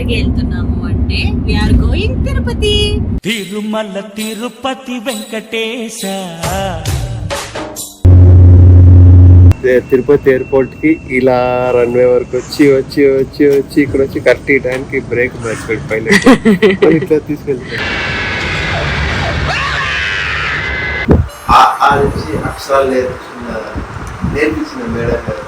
ఎక్కడికి వెళ్తున్నాము అంటే we are going Tirupati. Tirumala Tirupati Venkatesha. Tirupati airport కి ఇలా రన్వే వరకు వచ్చి వచ్చి వచ్చి వచ్చి ఇక్కడ వచ్చి కరెక్ట్ ఈ టైంకి బ్రేక్ మర్చిపోయి పైలట్ ఇట్లా తీసుకెళ్తాను. అక్షరాలు నేర్పించిన మేడం గారు.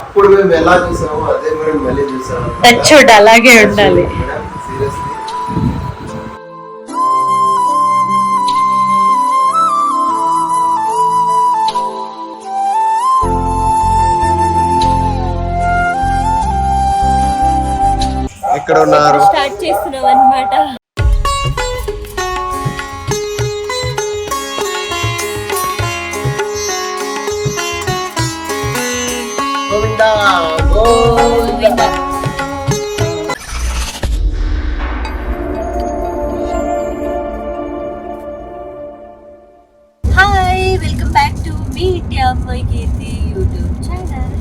ఇప్పుడు మేము ఎలా చూసామో అదే మేడం మళ్ళీ చూసాము. చూడు అలాగే ఉండాలి. సీరియస్లీ ఎక్కడ ఉన్నారు? స్టార్ట్ చేస్తున్నాం అన్నమాట. Govinda Govinda. Hi, welcome back to me India అమ్మాయి కీర్తి యూట్యూబ్ ఛానల్.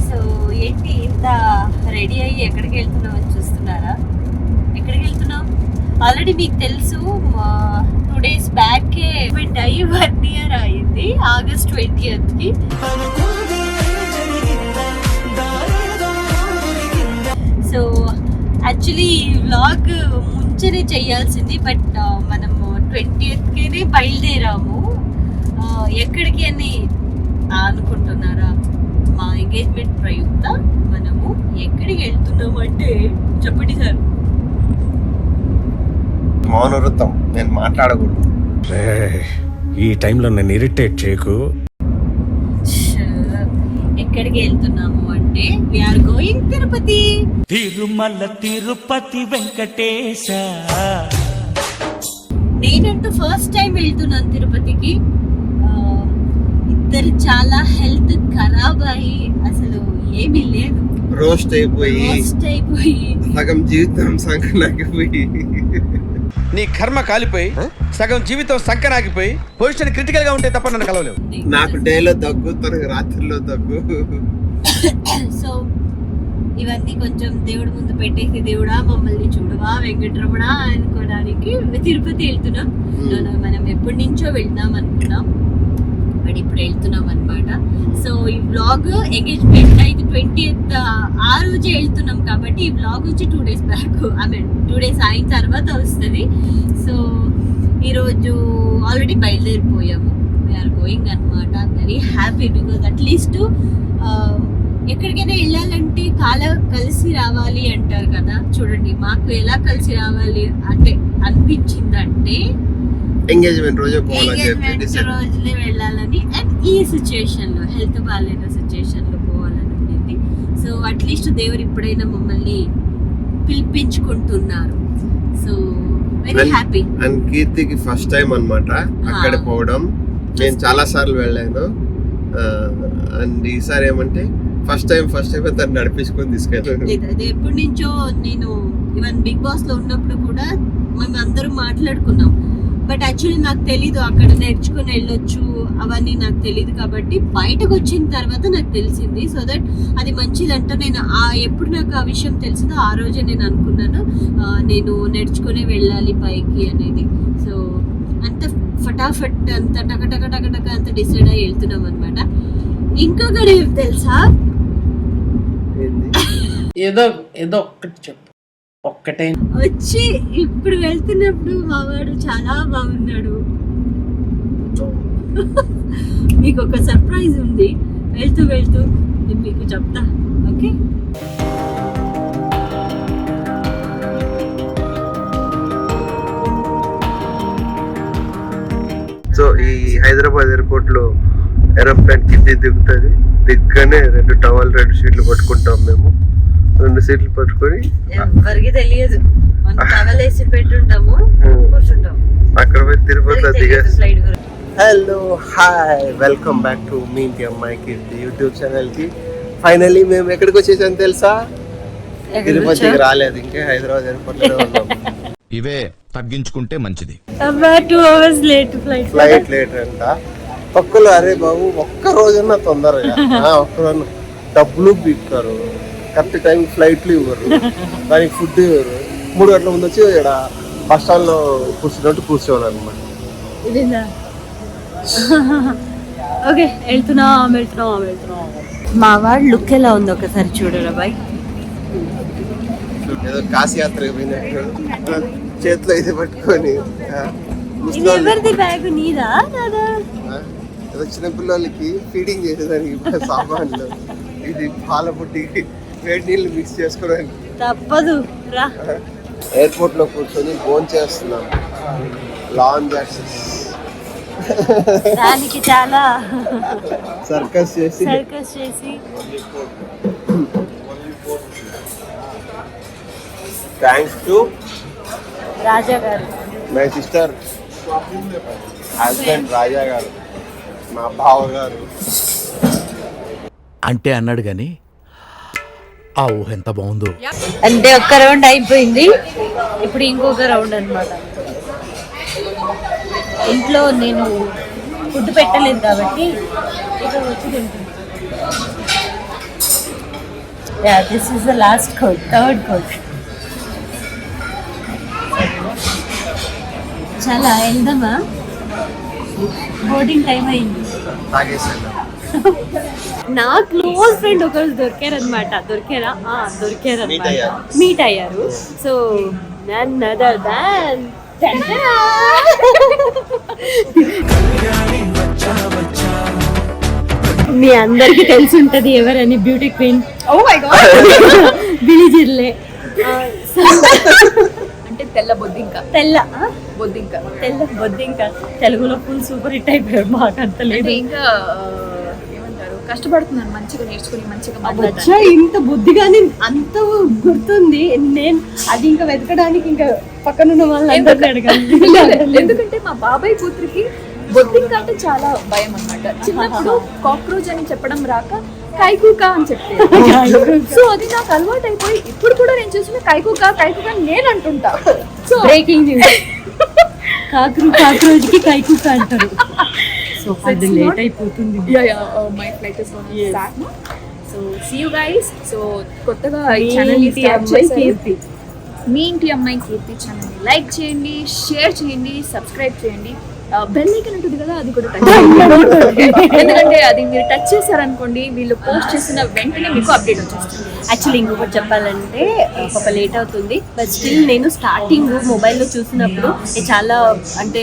సో ఏంటి ఇంత రెడీ అయ్యి ఎక్కడికి వెళ్తున్నాం అని చూస్తున్నారా? ఎక్కడికి వెళ్తున్నాం ఆల్రెడీ మీకు తెలుసు. 2 days బ్యాక్ ఈవెంట్ అయ్యి 1 year అయింది. August 20th కి. సో యాక్చువల్లీ వ్లాగ్ ముంచనే చేయాల్సింది, బట్ మనము 20th కేనే బయలుదేరాము. ఎక్కడికి అని అనుకుంటున్నారా? మా ఎంగేజ్మెంట్ ప్రయుక్త మనము ఎక్కడికి వెళ్తున్నాం అంటే చెప్పండి సార్. మౌనవృత్తం, నేను మాట్లాడకూడదు. ఈ టైంలో నన్ను ఇరిటేట్ చేయకు. ఎక్కడికి వెళ్తున్నాము అంటే we are going Tirupati. Tirumala Tirupati Venkatesa. నేనంటూ ఫస్ట్ టైం వెళ్తున్నాను తిరుపతికి. ఇద్దరు చాలా హెల్త్ ఖరాబ్ అయ్యి అసలు ఏమీ లేదు, రోస్ట్ అయిపోయి సగం జీవితం సంకనాగిపోయి నీ కర్మ కాలిపోయి సగం జీవితం సంకనాగిపోయి పొజిషన్ క్రిటికల్ గా ఉంటే తప్ప నన్ను కలవలేవు. నాకు డేలో దగ్గు, తనకు రాత్రిలో దగ్గు. సో ఇవన్నీ కొంచెం దేవుడి ముందు పెట్టేసి, దేవుడా మమ్మల్ని చూడవా వెంకటరమణ అనుకోవడానికి తిరుపతి వెళ్తున్నాం. మనం ఎప్పటి నుంచో వెళ్దాం అనుకున్నాం, బట్ ఇప్పుడు వెళ్తున్నాం అనమాట. సో ఈ వ్లాగ్ ఎంగేజ్మెంట్ అయితే 20th ఆ రోజే వెళ్తున్నాం కాబట్టి ఈ వ్లాగ్ వచ్చి 2 days back, I mean 2 days అయిన తర్వాత వస్తుంది. సో ఈరోజు ఆల్రెడీ బయలుదేరిపోయాము. వీఆర్ గోయింగ్ అనమాట. వెరీ హ్యాపీ బికాజ్ అట్లీస్ట్ ఎక్కడికైనా వెళ్ళాలంటే కలిసి రావాలి అంటారు కదా. చూడండి మాకు ఎలా కలిసి రావాలి అంటే అనిపించిందంటే ఎంగేజ్మెంట్ రోజే రోజులే వెళ్ళాలని, అండ్ ఈ సిచ్యుయేషన్ లో హెల్త్ బాగాలేని సిచ్యుయేషన్ లో పోవాలని ఉండింది. సో అట్లీస్ట్ దేవుడు ఇప్పుడైనా మమ్మల్ని పిలిపించుకుంటున్నారు. So very happy. అండ్ కీర్తికి ఫస్ట్ టైం అన్నమాట అక్కడ పోవడం. నేను చాలా సార్లు వెళ్ళాను, అండ్ ఈసారి ఏమంటే ఫస్ట్ టైం తను నడిపించుకొని తీసుకెళ్ళాను. అది ఎప్పటి నుంచో నేను ఈవెన్ బిగ్ బాస్ లో ఉన్నప్పుడు కూడా మేము అందరం మాట్లాడుకున్నాం, బట్ యాక్చువల్లీ నాకు తెలీదు అక్కడ నేర్చుకుని వెళ్ళొచ్చు అవన్నీ నాకు తెలీదు. కాబట్టి బయటకు వచ్చిన తర్వాత నాకు తెలిసింది. సో దట్ అది మంచిదంట. నేను ఎప్పుడు నాకు ఆ విషయం తెలిసిందో ఆ రోజే నేను అనుకున్నాను నేను నేర్చుకునే వెళ్ళాలి పైకి అనేది. సో అంత ఫటాఫట్ అంత టక అంత డిసైడ్ అయ్యి వెళ్తున్నాం అనమాట. ఇంకొకటి తెలుసా, ఏదో ఒక్కటి చెప్పు. ఒక్కటే వచ్చి ఇప్పుడు వెళ్తున్నప్పుడు మావాడు చాలా బాగున్నాడు. మీకు ఒక సర్ప్రైజ్ ఉంది. వెళ్తూ నేను మీకు చెప్తా. ఓకే, సో ఈ హైదరాబాద్ ఎయిర్పోర్ట్ లో ఏరోప్లేన్ కింది దిగుతుంది. దిగ్గానే 2 టవల్ 2 సీట్లు పట్టుకుంటాం. మేము 2 సీట్లు పట్టుకొని ఎవరికి తెలియదు టవల్ వేసి పెట్టుంటాము, కూర్చుంటాం అక్కడ పోయి తిరుపతి దిగేసి. Hello, hi, welcome back to మీ ఇంటి అమ్మాయి కీర్తి యూట్యూబ్ ఛానల్ కి. ఫైనల్లీ మేము ఎక్కడికి వచ్చేసాం తెలుసా? తిరుపతికి రాలేదు, ఇంకా హైదరాబాద్ ఎయిర్పోర్ట్ లో ఉన్నాం. ఇవే తగ్గించుకుంటే మంచిది. 2 hours లేట్ ఫ్లైట్ లేట్ అంట. పక్కలో అరే బాబు ఒక్క రోజన్నా తొందరగా ఒక్క రోజు డబ్బులు పీకుతారు, కరెక్ట్ టైం ఫ్లైట్లు ఇవ్వరు, దానికి ఫుడ్ ఇవ్వరు. 3 గంటల ముందు వచ్చి ఇక్కడ బస్ స్టాండ్ లో కూర్చున్నట్టు కూర్చోవాలి అనమాట. ఓకే వెళ్తున్నాం. మా వాడు లుక్ ఎలా ఉంది ఒకసారి చూడరా బాయ్. ఏదో కాశీ యాత్రకు పోయినట్టు చేతిలో ఇది పట్టుకొని ఇది ఎవరిది బ్యాగ్? నీదా నాదా? ఏదో చిన్నపిల్లలకి ఫీడింగ్ చేసేదానికి సామాన్లు, ఇది పాల పుట్టికి వేడి నీళ్ళు మిక్స్ చేసుకోవడానికి. తప్పదు రా. ఎయిర్పోర్ట్ లో కూర్చొని ఫోన్ చేస్తున్నాం. లాంజ్ యాక్సెస్ దానికి చాలా సర్కస్ చేసి థ్యాంక్స్ టు రాజా గారు, మై సిస్టర్ హస్బెండ్ రాజా గారు, మా బావ గారు. అంటే అన్నాడు గాని ఆ ఊహ ఎంత బాగుందో. అంటే ఒక్క రౌండ్ అయిపోయింది, ఇప్పుడు ఇంకొక రౌండ్ అన్నమాట. ఇంట్లో నేను ఫుడ్ పెట్టలేదు కాబట్టి ఇక్కడ వచ్చి తింటున్నాను. This is the last coat, third coat. చాలా వెళ్దామా? బోర్డింగ్ టైం అయింది. తాగేసాను. నా క్లోజ్ ఫ్రెండ్ ఒకరు దొరికారనమాట. మీట్ అయ్యారు. సో నన్ అదర్ దాన్ మీ అందరికి తెలిసి ఉంటది ఎవరని, beauty queen. Oh my God, బిలిజిర్లే. అంటే తెల్ల బొద్దింక తెలుగులో ఫుల్ సూపర్ హిట్ అయిపోయారు. మాకు అంత లేదు, ఇంకా ఏమంటారు, కష్టపడుతున్నాను మంచిగా నేర్చుకుని మంచిగా వచ్చా ఇంత బుద్ధిగానే అంత గుర్తుంది. నేను అది ఇంకా వెతకడానికి ఇంకా పక్కనున్న వాళ్ళందరినీ అడగాలి. ఎందుకంటే మా బాబాయ్ కూతురికి బొద్దింక అంటే చాలా భయం అన్నమాట. చిన్నప్పుడు కాక్రోచ్ అని చెప్పడం రాక కైకూకా అని చెప్పేది. సో అది నాకు అలవాటు అయిపోయి ఇప్పుడు కూడా నేను చూసిన కైకూకా నేను అంటుంటా. సో బ్రేకింగ్ న్యూస్, కాక్రోచ్ కి కైకూకా అంటారు. సో అది లేట్ అయిపోతుంది. My flight is gonna start. So see you guys. So కొత్తగా ఈ ఛానల్ ని స్టార్ట్ చేశారు. మీ ఇంటి అమ్మాయి కీర్తి ఛానల్ లైక్ చేయండి, షేర్ చేయండి, సబ్స్క్రైబ్ చేయండి. బెల్ ఐకాన్ ఉంటుంది కదా, అది కూడా టచ్ చేయండి. ఎందుకంటే అది మీరు టచ్ చేశారనుకోండి, వీళ్ళు పోస్ట్ చేసిన వెంటనే మీకు అప్డేట్ వచ్చేస్తుంది. యాక్చువల్లీ ఇంకొకటి చెప్పాలంటే ఒక లేట్ అవుతుంది, బట్ స్టిల్ నేను స్టార్టింగ్ మొబైల్లో చూసినప్పుడు చాలా అంటే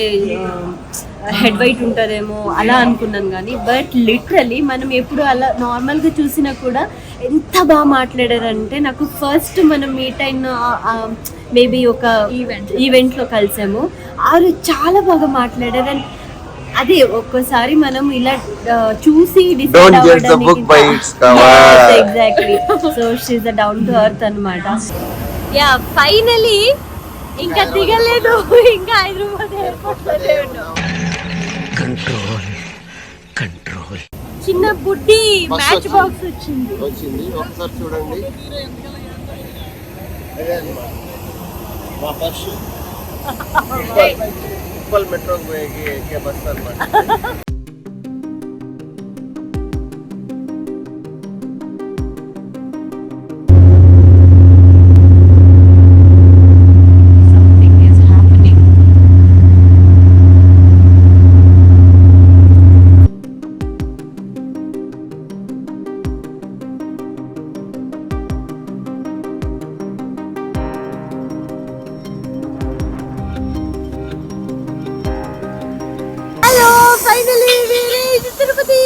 హెడ్ వైట్ ఉంటుందేమో అలా అనుకున్నాను. కానీ బట్ లిటరలీ మనం ఎప్పుడు అలా నార్మల్గా చూసినా కూడా ఎంత బాగా మాట్లాడారంటే, నాకు ఫస్ట్ మనం మీట్ అయిన మేబీ ఒక ఈవెంట్లో కలిసాము, ఆరు చాలా బాగా మాట్లాడారు. అండ్ అదే ఒక్కసారి మనం ఇలా చూసి decide exactly. So she's a down to earth అన్నమాట. యా ఫైనలీ ఇంకా దిగలేదు, ఇంకా హైదరాబాద్ ఎయిర్పోర్ట్ లోనే ఉన్నాం. కంట్రోల్ చిన్న బుడ్డి మ్యాచ్ బాక్స్ వచ్చింది. ఒకసారి చూడండి. అదే అన్నమాట మా బస్ ఉప్పల్ మెట్రోకి పోయి ఎక్కే బస్ అన్నమాట. Finally, we reached Tirupati.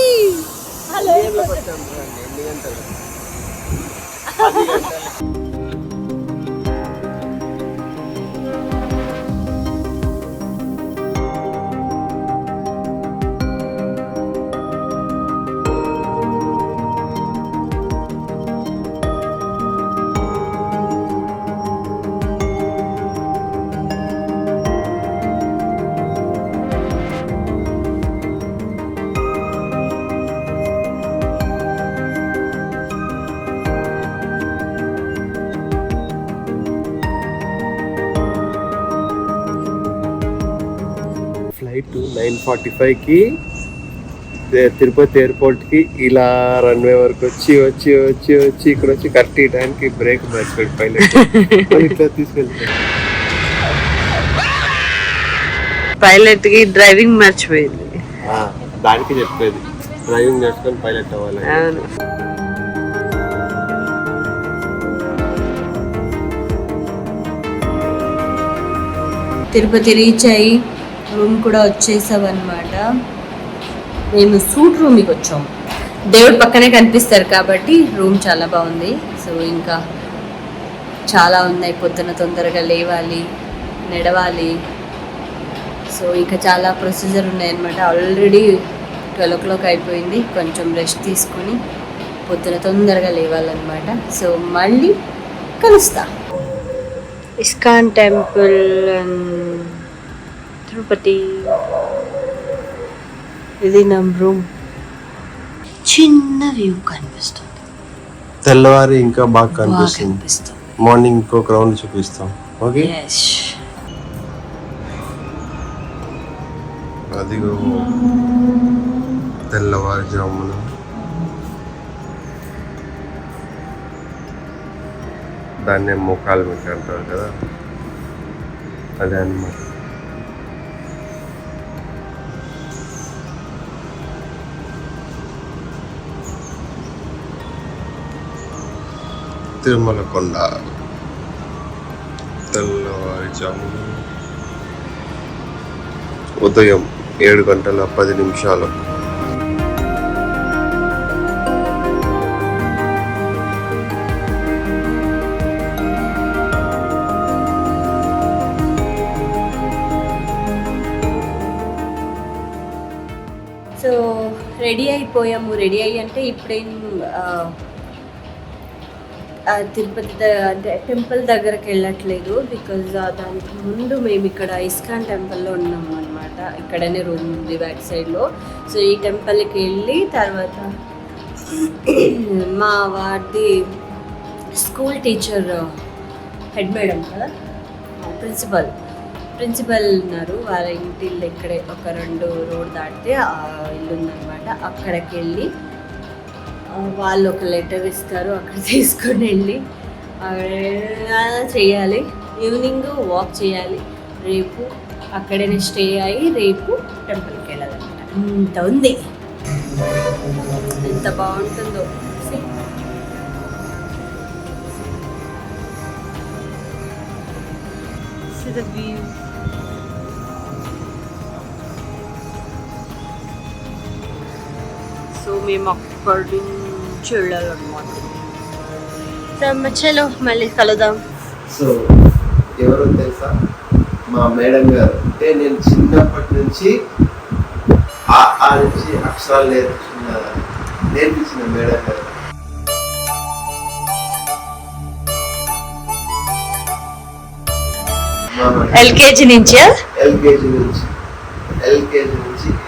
Hello. Flight 9:45కి తిరుపతి ఎయిర్పోర్ట్ కి ఇలా రన్వే వరకు వచ్చి వచ్చి వచ్చి వచ్చి ఇక్కడ వచ్చి కరెక్ట్ ఈ టైంకి బ్రేక్ మర్చిపోయి పైలట్ ఇట్లా తీసుకెళ్తాడు. పైలట్ కి డ్రైవింగ్ మర్చిపోయింది. దానికి చెప్పేది డ్రైవింగ్ నేర్చుకొని పైలట్ అవ్వాలి. అవును. తిరుపతి రీచ్ అయ్యి రూమ్ కూడా వచ్చేసాం అనమాట. మేము సూట్ రూమ్కి వచ్చాము. దేవుడు పక్కనే కనిపిస్తారు కాబట్టి రూమ్ చాలా బాగుంది. సో ఇంకా చాలా ఉన్నాయి. పొద్దున తొందరగా లేవాలి, నడవాలి. సో ఇంకా చాలా ప్రొసీజర్ ఉన్నాయన్నమాట. ఆల్రెడీ 12 o'clock అయిపోయింది. కొంచెం రెస్ట్ తీసుకొని పొద్దున తొందరగా లేవాలన్నమాట. సో మళ్ళీ కలుస్తా. ISKCON temple Tirupati. ఇది నా రూమ్. చిన్న వ్యూ కనిపిస్తుంది. తెల్లవారి ఇంకా బాగా కనిపిస్తుంది. మార్నింగ్ ఇంకొక రౌండ్ చూపిస్తాం. ఓకే, అదిగో తెల్లవారుజామున దాన్నే మోకాలు మిట్ట అంటారు కదా, అదే అన్నమాట. తిరుమల కొండ తెల్లవారుజామున ఉదయం 7:10. సో రెడీ అయిపోయాము. రెడీ అయ్యి అంటే ఇప్పుడేం తిరుపతి అంటే టెంపుల్ దగ్గరకు వెళ్ళట్లేదు. బికాజ్ దానికి ముందు మేము ఇక్కడ ఇస్కాన్ టెంపుల్లో ఉన్నాము అనమాట. ఇక్కడనే రూమ్ ఉంది బ్యాక్ సైడ్లో. సో ఈ టెంపుల్కి వెళ్ళి తర్వాత మా వాడి స్కూల్ టీచర్, హెడ్ మేడం కదా, ప్రిన్సిపల్ ఉన్నారు. వాళ్ళ ఇంటి ఇల్లు ఇక్కడే ఒక 2 రోడ్ దాటితే ఆ ఇల్లు ఉందన్నమాట. అక్కడికి వెళ్ళి వాళ్ళు ఒక లెటర్ ఇస్తారు, అక్కడ తీసుకొని వెళ్ళి చేయాలి. ఈవినింగ్ వాక్ చేయాలి. రేపు అక్కడనే స్టే అయ్యి రేపు టెంపుల్కి వెళ్ళాలన్నమాట. అంత ఉంది. ఎంత బాగుంటుందో. the view. సో మేము అక్కడి నుంచి వెళ్ళాలన్నమాట. చలో మళ్ళీ కలుద్దాం. సో ఎవరో తెలుసా, మా మేడం గారు. అంటే నేను చిన్నప్పటి నుంచి ఆ నుంచి అక్షరాలు నేర్పించిన మేడం గారు. ఎల్కేజీ నుంచి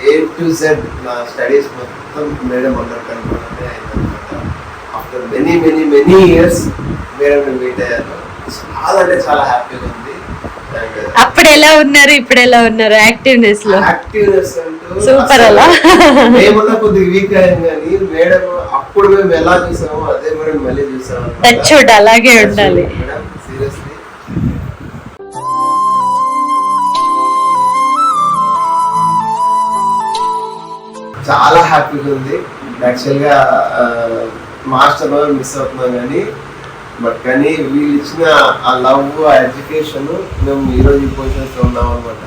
A to Z నా స్టడీస్ మొత్తం మేడం అందరు కనుక్కోవడమే అయిందనమాట. After many years madam meet అయ్యాను. చాలా అంటే చాలా హ్యాపీగా ఉంది. అప్పుడు ఎలా ఉన్నారు, ఇప్పుడు ఎలా ఉన్నారు? యాక్టివ్నెస్ లో అంటూ సూపర్. అలా మేమన్నా కొద్దిగా వీక్ అయ్యాం కానీ మేడం అప్పుడు మేము ఎలా చూసామో అదే మేడం మళ్ళీ చూసాము. చూడ అలాగే ఉండాలి. సీరియస్లీ చాలా హ్యాపీగా ఉంది. యాక్చువల్గా మాస్టర్ మిస్ అవుతున్నాం కానీ వీళ్ళు ఇచ్చిన ఆ లవ్, ఆ ఎడ్యుకేషన్ మేము ఈరోజు ఈ పొజిషన్స్లో ఉన్నాం అనమాట.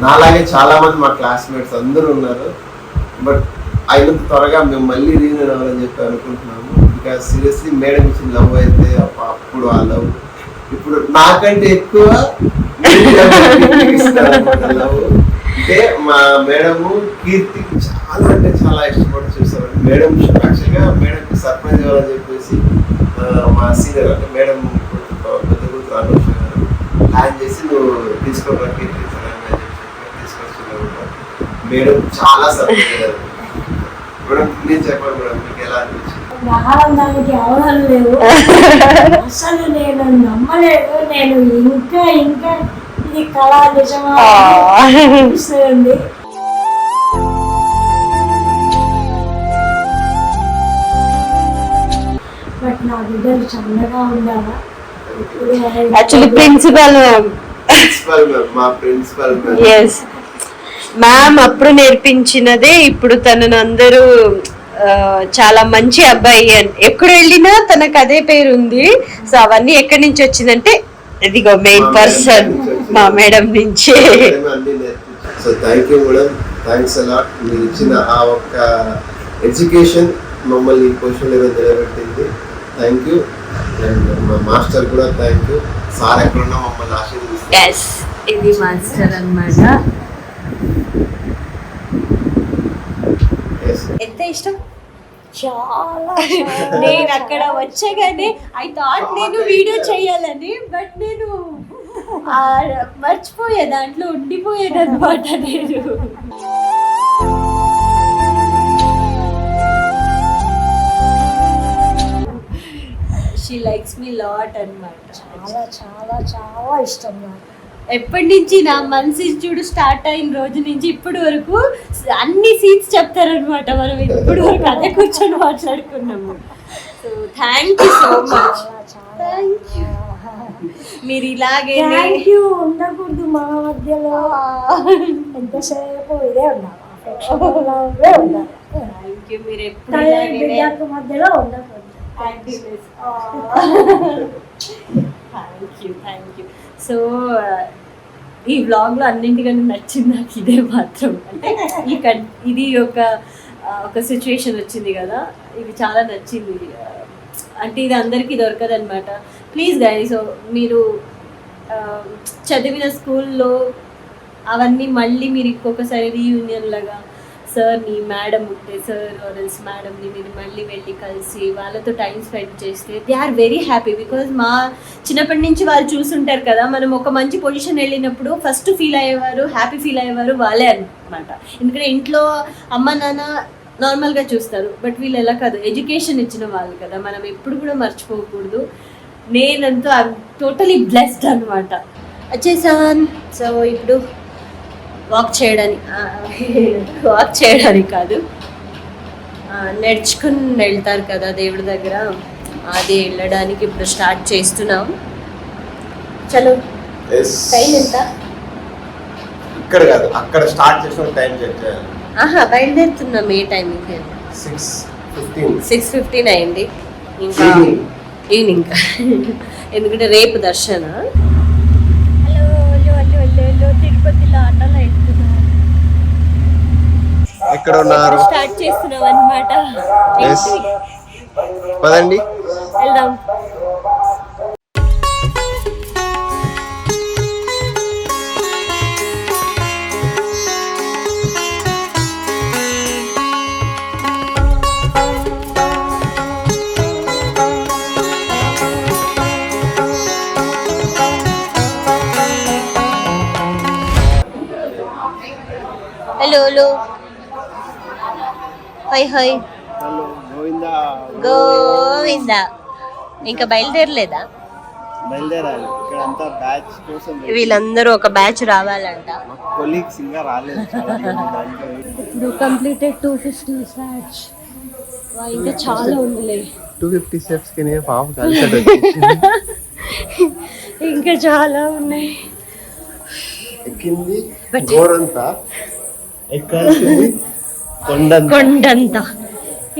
నాలాగే చాలా మంది మా క్లాస్మేట్స్ అందరూ ఉన్నారు. బట్ అయినంత త్వరగా మేము మళ్ళీ రీయూనియన్ అవ్వాలని చెప్పి అనుకుంటున్నాము. బికాస్ సీరియస్లీ మేడం ఇచ్చిన లవ్ అయితే అప్పుడు ఆ లవ్ ఇప్పుడు నాకంటే ఎక్కువ లవ్. అంటే మా మేడము కీర్తికి చాలా అంటే చాలా ఇష్టపడి చూస్తారు. మేడం యాక్చువల్గా మేడంకి సర్ప్రైజ్ ఇవ్వాలని చెప్పేసి మా సీనియర్ అంటే మేడం పెద్ద కూతురు ఆలోచన గారు ప్లాన్ చేసి నువ్వు తీసుకోవడం కీర్తి తీసుకొస్తున్నావు. మేడం చాలా సర్ప్రైజ్ అయ్యారు. మేడం నేను చెప్పాను మేడం, మీకు ఎలా అనిపించింది? ఆనందానికి అవసరం లేవు. అసలు నేను నమ్మలేదు. నేను ఇంకా ఇది కళా నిజమా అనిపిస్తుంది. నా బిడ్డలు చల్లగా ఉండాలా. ఇప్పుడు యాక్చువల్లీ ప్రిన్సిపల్ మా ప్రిన్సిపల్ ఎస్ మ్యామ్ అప్పుడు నేర్పించినదే ఇప్పుడు తనను అందరూ చాలా మంచి అబ్బాయి అని ఎక్కడ వెళ్ళినా తనకు అదే పేరు ఉంది. సో అవన్నీ ఎక్కడి నుంచి వచ్చిందంటే ఇదిగో మెయిన్ పర్సన్ మా మేడం నుంచే. So thank you madam, thanks a lot. మీరు ఇచ్చిన ఆ ఒక్క ఎడ్యుకేషన్ మమ్మల్ని ఈ పొజిషన్ లెవెల్ నిలబెట్టింది. Thank you. అండ్ మా మాస్టర్ కూడా థ్యాంక్ యూ. సార్ ఎక్కడున్నా మమ్మల్ని ఆశీర్వదిస్తారు. ఎస్ ఇది మాస్టర్ అన్నమాట. ఎంత ఇష్టం చాలా నేను అక్కడ వచ్చగానే ఐ థాట్ నేను వీడియో చేయాలని, బట్ నేను మర్చిపోయే దాంట్లో ఉండిపోయేదన్నమాట. నేను షీ లైక్స్ మీ లాట్ అన్నమాట. చాలా చాలా చాలా ఇష్టం నాకు. ఎప్పటి నుంచి నా మనసు చూడు స్టార్ట్ అయిన రోజు నుంచి ఇప్పటి వరకు అన్ని సీన్స్ చెప్తారనమాట. మనం ఇప్పటి వరకు అదే కూర్చొని మాట్లాడుకున్నాము. So thank you so much. Thank you. మీరు ఇలాగే థ్యాంక్ యూ. ఉండకూడదు మా మధ్యలో ఎంతసేపు ఇదే ఉండాలి. Thank you. మీరు ఎప్పుడు మధ్యలో ఉండకూడదు. Thank you. Thank you. So ఈ వ్లాగ్లో అన్నింటికన్నా నచ్చింది నాకు ఇదే మాత్రం. అంటే ఇది ఒక సిచ్యువేషన్ వచ్చింది కదా, ఇది చాలా నచ్చింది. అంటే ఇది అందరికీ దొరకదు అనమాట. ప్లీజ్ గైస్, మీరు చదివిన స్కూల్లో అవన్నీ మళ్ళీ మీరు ఇంకొకసారి రీయూనియన్ లాగా సార్ని మేడం ఉంటే సార్ ఆర్ఎల్స్ మేడంని మీరు మళ్ళీ వెళ్ళి కలిసి వాళ్ళతో టైం స్పెండ్ చేస్తే they are very happy. Because మా చిన్నప్పటి నుంచి వాళ్ళు చూసుంటారు కదా, మనం ఒక మంచి పొజిషన్ వెళ్ళినప్పుడు ఫస్ట్ ఫీల్ అయ్యేవారు, హ్యాపీ ఫీల్ అయ్యేవారు వాళ్ళే అనమాట. ఎందుకంటే ఇంట్లో అమ్మ నాన్న నార్మల్గా చూస్తారు, బట్ వీళ్ళు ఎలా కాదు, ఎడ్యుకేషన్ ఇచ్చిన వాళ్ళు కదా, మనం ఎప్పుడు కూడా మర్చిపోకూడదు. నేనంతా ఐఎమ్ టోటలీ బ్లెస్డ్ అనమాట. వచ్చేసాన్. సో ఇప్పుడు వాక్ చేయడానికి కాదు, నడుచుకుని వెళ్తారు కదా దేవుడి దగ్గర, అది వెళ్ళడానికి ఇప్పుడు స్టార్ట్ చేస్తున్నాం. చలో. టైం ఎంత? ఇక్కడ కాదు, అక్కడ స్టార్ట్ చేసిన టైం చెక్ చేయాలి. బయలుదేరుతున్నాం. ఏ టైంకి? 6:15 అయింది. ఇంకా ఈవినింగ్ ఎందుకంటే రేపు దర్శన. తిరుపతిలో ఆటోలో వెళ్తున్నాం. ఎక్కడ ఉన్నారు? స్టార్ట్ చేస్తున్నాం అన్నమాట. పదండి వెళ్దాం. Hello hi Govinda. ఇంకా బయలుదేరలేదా? బయలుదేరాలి. ఇక్కడ అంతా బ్యాచ్ కోసం వీళ్ళందరూ ఒక బ్యాచ్ రావాలంట. కొలీగ్స్ ఇంకా రాలేదు. ఇప్పుడు కంప్లీటెడ్ 250 స్టార్ట్స్. ఇంకా చాలా ఉందిలే. 250 స్టెప్స్ కి నేను పాప కలిసి ఇంకా చాలా ఉన్నాయి. ఎక్కింది గోరంతా, ఎక్కాల్సింది కొండంతా.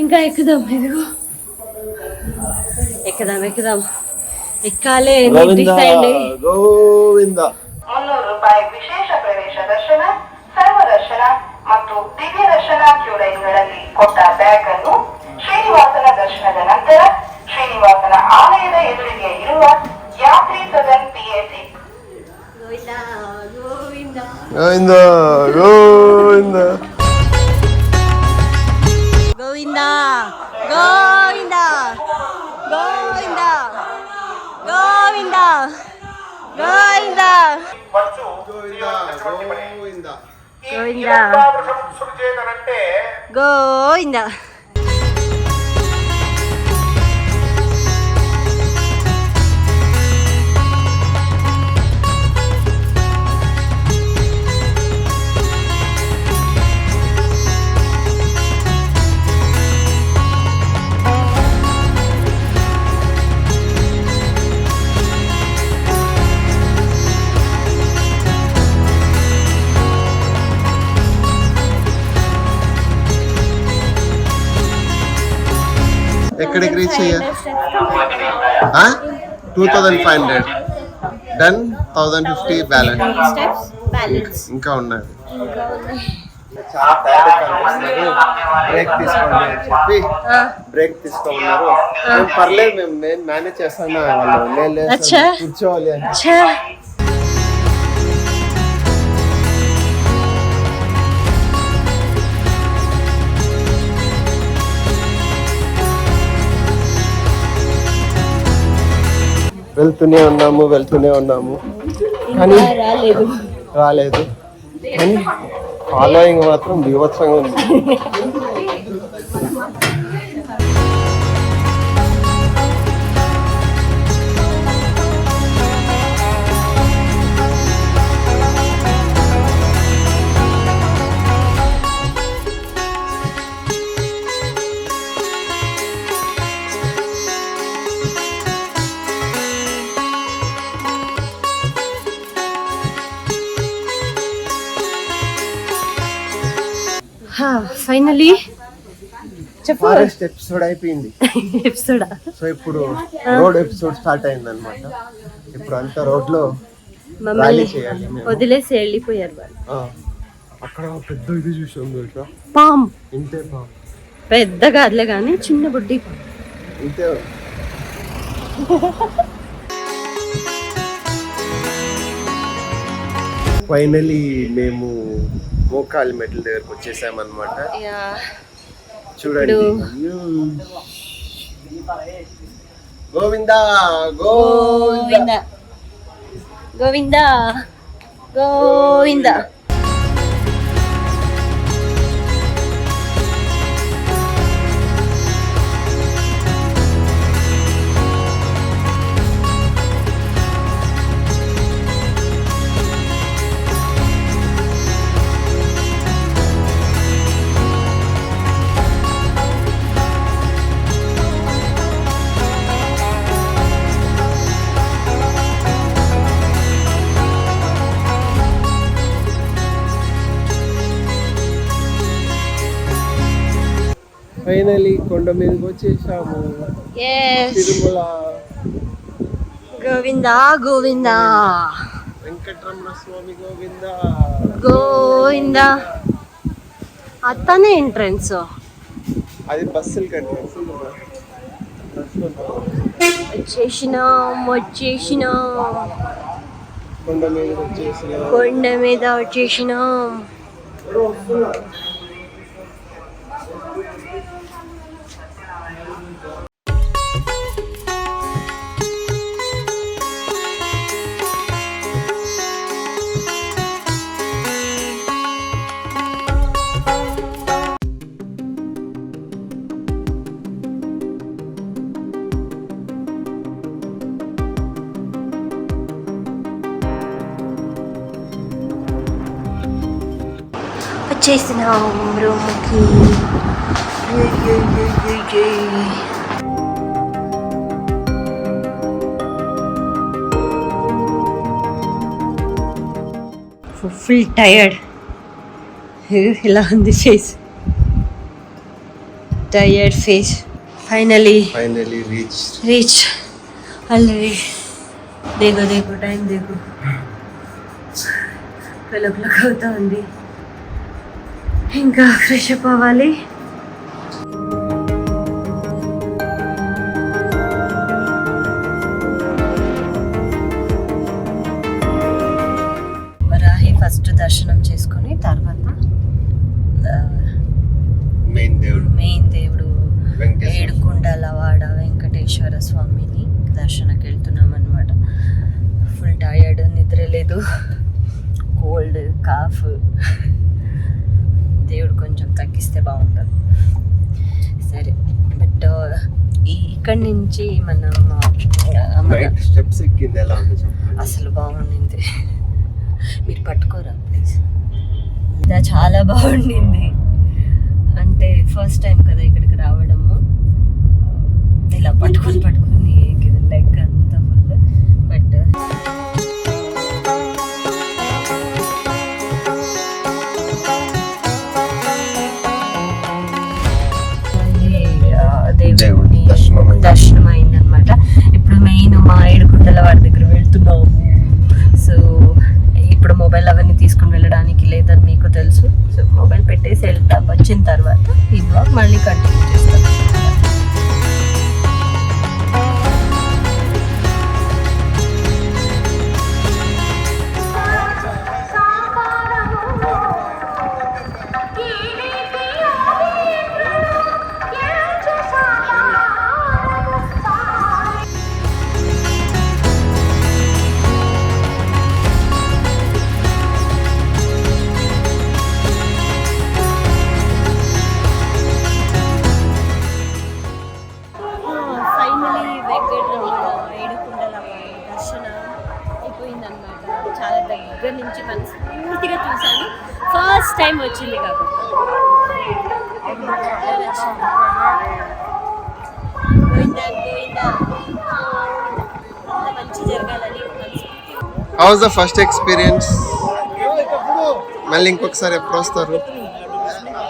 ఇంకా ఎక్కుదాం. ఇదిగో ఎక్కుదాం. ఎక్కాలే. గోవింద. 300 ರೂಪಾಯಿ ವಿಶೇಷ ಪ್ರವೇಶ ದರ್ಶನ, ಸರ್ವ ದರ್ಶನ ಮತ್ತು ದಿವ್ಯ ದರ್ಶನ ಕ್ಯೂ ಲೈನ್ಗಳಲ್ಲಿ ಕೊಟ್ಟ ಬ್ಯಾಗ್ ಅನ್ನು ಶ್ರೀನಿವಾಸನ ದರ್ಶನದ ನಂತರ ಶ್ರೀನಿವಾಸನ ಆಲಯದ ಎದುರಿಗೆ ಇರುವ ಯಾತ್ರಿ ಸದನ್ PAC. గోవింద గోవిందా. ఎక్కడికి రీచ్ అయ్యా 2500 డన్ 1050 బ్యాలెన్స్ ఇంకా ఉన్నది చాలా టైర్డ్ కనిపిస్తున్నారు బ్రేక్ తీసుకోండి అని చెప్పి బ్రేక్ తీసుకోమన్నారు మేము పర్లేదు నేను మేనేజ్ చేస్తాను వాళ్ళు లేదు కూర్చోవాలి అని వెళ్తూనే ఉన్నాము కానీ రాలేదు కానీ ఫాలోయింగ్ మాత్రం బీభత్సంగా ఉంది. ఫైనలీ చెప్పు ఫారెస్ట్ ఎపిసోడ్ అయిపోయింది ఎపిసోడా సో ఇప్పుడు రోడ్ ఎపిసోడ్ స్టార్ట్ అయింది అనమాట ఇప్పుడు అంతా రోడ్ లో ర్యాలీ చేయాలి మేము. వదిలేసి వెళ్ళిపోయారు వాళ్ళు. అక్కడ పెద్ద ఇది చూసాం తెలుసా పామ్ ఇంతే పాము పెద్ద కాదులే కానీ చిన్న బుడ్డి పామ్ ఇంతే ఫైనలీ మేము మోకాలి మెట్ల దగ్గరకు వచ్చేసామన్నమాట చూడండి గోవిందా గోవింద గోవింద గోవింద ఫైనలీ కొండ మీదకి వచ్చేసాము తిరుమల గోవింద గోవింద వెంకటరమణ స్వామి గోవింద గోవింద అత్తనే ఎంట్రన్స్ అది బస్సులు కంటే వచ్చేసినాం కొండ మీద వచ్చేసిన కొండ మీద వచ్చేసినాం వచ్చేసినాం రూమ్కి ఫుల్ టయర్డ్ ఇలా ఉంది face tired face finally reach already देखो टाइम देखो 12 o'clock అవుతా ఉంది ఇంకా ఫ్రెష్ అప్ అవ్వాలి వరాహి ఫస్ట్ దర్శనం చేసుకొని తర్వాత మెయిన్ దేవుడు ఏడుకొండలవాడ వెంకటేశ్వర స్వామిని దర్శనకి వెళ్తున్నాం అనమాట. ఫుల్ టయర్డ్, నిద్ర లేదు, కోల్డ్, కాఫ్. దేవుడు కొంచెం తగ్గిస్తే బాగుంటుంది. సరే, బట్ ఇక్కడి నుంచి మనం స్టెప్స్ ఎక్కింది ఎలా ఉంది అసలు బాగుండింది. మీరు పట్టుకోరా ప్లీజ్. ఇదా చాలా బాగుండింది. అంటే ఫస్ట్ టైం కదా ఇక్కడికి రావడము. ఇలా పట్టుకొని లెగ్ అంతా ఫుల్. బట్ దేవుడిని వచ్చిన తర్వాత ఈ బ్లాగ్ మళ్ళీ కంటిన్యూ చేస్తాను. ఫైనలీ వెంకటరమణ ఏడుకొండల దర్శనం అయిపోయిందనమాట. చాలా దగ్గర నుంచి మనస్ఫూర్తిగా చూశాను. ఫస్ట్ టైం వచ్చింది కాబట్టి మంచి జరగాలని how was the first experience? మళ్ళీ ఇంకొకసారి ఎప్పుడు వస్తారు?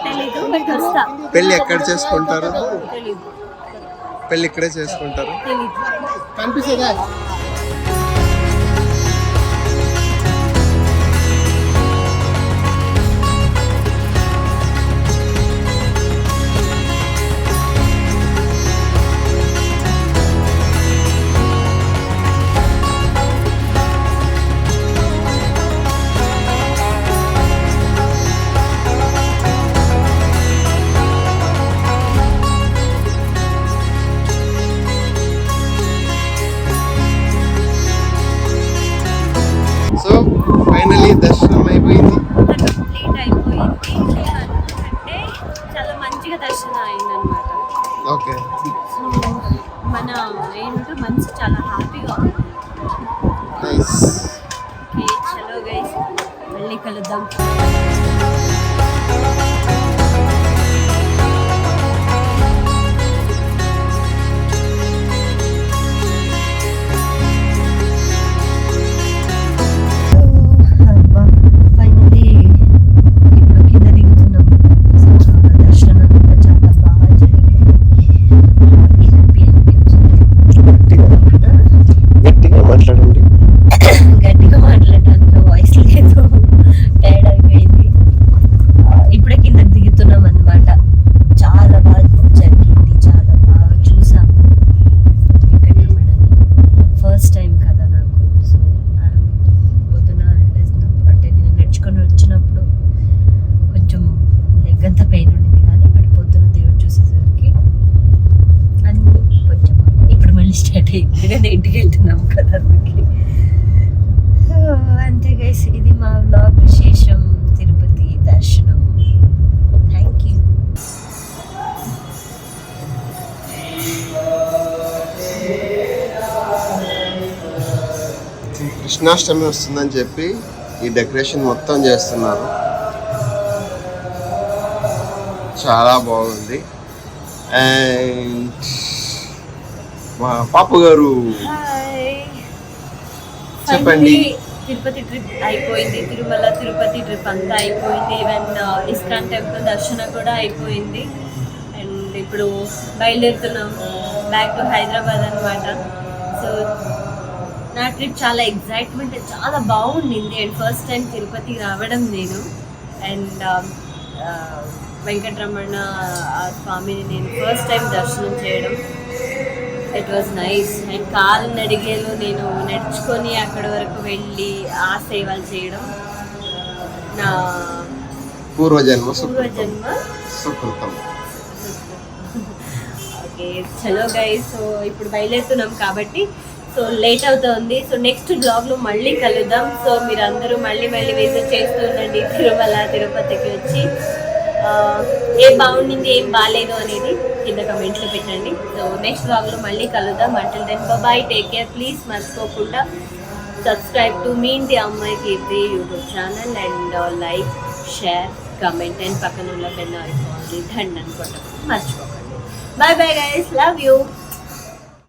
తెలీదు, బట్ వస్తా. పెళ్ళి ఎక్కడ చేసుకుంటారు? తెలీదు, పెళ్ళి ఇక్కడే చేసుకుంటారు. తెలీదు. కనిపిస్తుందా? సో ఫైనలీ దర్శనం అయిపోయింది. కంప్లీట్ అయిపోయింది. అంటే చాలా మంచిగా దర్శనం అయిందనమాట. ఓకే, సో మన ఏంటంటే మనసు చాలా హ్యాపీగా ఉంది. నైస్. ఓకే, చలో గైస్, మళ్ళీ కలుద్దాం. ఫైనలీ ఇప్పుడు కింద దిగుతున్నాం. దర్శనం అంతా చాలా బాగా జరిగింది. హ్యాపీ అనిపించింది. గట్టిగా మాట్లాడండి. గట్టిగా మాట్లాడడానికి వాయిస్ లేదు, టైర్డ్ అయిపోయింది. ఇప్పుడే కిందకి దిగుతున్నాం అన్నమాట. చాలా బాగా జరిగింది, చాలా బాగా చూసాము వెంకటరమణని. ఫస్ట్ టైం కదా నాకు. సో పొద్దున అంటే నేను నడుచుకొని వచ్చినప్పుడు కొంచెం లెగ్ అంతా పెయిన్ ఉండేది, కానీ ఇప్పుడు పొద్దున దేవుడు చూసేసరికి అన్నీ కొంచెం ఇప్పుడు మళ్ళీ స్టార్ట్ అయింది. ఎందుకంటే ఇంటికి వెళ్తున్నాం కదా అందుకే. అంతే గైస్, ఇది మా వ్లాగ్ విశేషం తిరుపతి దర్శనం. Thank you. కృష్ణాష్టమి వస్తుందని చెప్పి ఈ డెకరేషన్ మొత్తం చేస్తున్నారు. చాలా బాగుంది. అండ్ మా పాపు గారు చెప్పండి. తిరుపతి ట్రిప్ అయిపోయింది. తిరుపతి ట్రిప్ అంతా అయిపోయింది. ఈవెన్ ఇస్కాన్ టెంపుల్ దర్శనం కూడా అయిపోయింది. అండ్ ఇప్పుడు బయలుదేరుతున్నాం బ్యాక్ టు హైదరాబాద్ అనమాట. సో నా ట్రిప్ చాలా ఎగ్జైట్మెంట్, చాలా బాగుండింది. అండ్ ఫస్ట్ టైం తిరుపతి రావడం నేను. అండ్ వెంకటరమణ స్వామిని నేను ఫస్ట్ టైం దర్శనం చేయడం. It was nice. అండ్ కాలినడిగేలో నేను నడుచుకొని అక్కడి వరకు వెళ్ళి ఆ సేవలు చేయడం నా పూర్వజన్మ సుకృతం. ఓకే, చలో గైస్. సో ఇప్పుడు బయలుదేరుతున్నాం కాబట్టి సో లేట్ అవుతుంది. సో నెక్స్ట్ బ్లాగ్లో మళ్ళీ కలుద్దాం. సో మీరు అందరూ మళ్ళీ విజిట్ చేస్తూ ఉండండి తిరుపతికి వచ్చి. ఏం బాగుండింది, ఏం బాగాలేదు అనేది కింద కమెంట్స్లో పెట్టండి. సో నెక్స్ట్ బ్లాగ్లో మళ్ళీ కలుద్దాం. Until then bye, take care. Please మర్చిపోకుండా సబ్స్క్రైబ్ టు మీ ఇంటి అమ్మాయి Keerthi YouTube channel. And like, share, comment and పక్కన ఉన్న బెల్ ఐకాన్ దండ అనుకోవడం మర్చిపోకండి. Bye bye guys, love you.